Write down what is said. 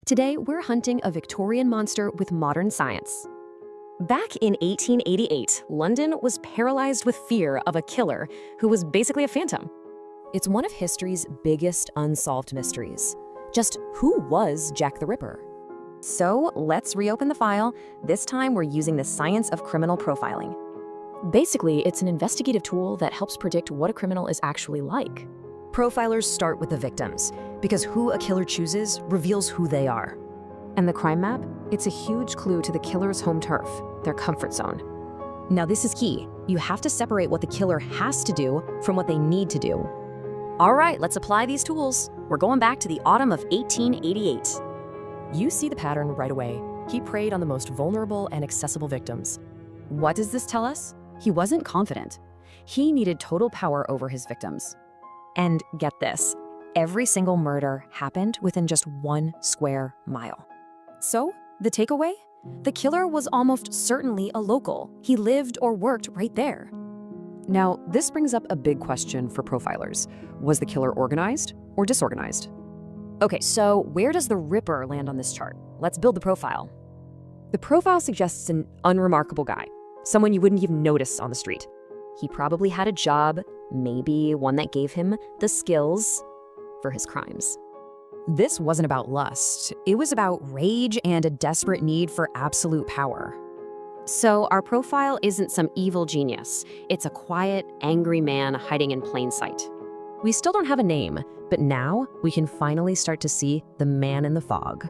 Today, we're hunting a Victorian monster with modern science. Back in 1888, London was paralyzed with fear of a killer who was basically a phantom. It's one of history's biggest unsolved mysteries. Just who was Jack the Ripper? So let's reopen the file. This time we're using the science of criminal profiling. Basically, it's an investigative tool that helps predict what a criminal is actually like. Profilers start with the victims, because who a killer chooses reveals who they are. And the crime map? It's a huge clue to the killer's home turf, their comfort zone. Now this is key. You have to separate what the killer has to do from what they need to do. All right, let's apply these tools. We're going back to the autumn of 1888. You see the pattern right away. He preyed on the most vulnerable and accessible victims. What does this tell us? He wasn't confident. He needed total power over his victims. And get this, every single murder happened within just 1 square mile. So, the takeaway? The killer was almost certainly a local. He lived or worked right there. Now, this brings up a big question for profilers. Was the killer organized or disorganized? Okay, so where does the Ripper land on this chart? Let's build the profile. The profile suggests an unremarkable guy, someone you wouldn't even notice on the street. He probably had a job, maybe one that gave him the skills for his crimes. This wasn't about lust. It was about rage and a desperate need for absolute power. So our profile isn't some evil genius. It's a quiet, angry man hiding in plain sight. We still don't have a name, but now we can finally start to see the man in the fog.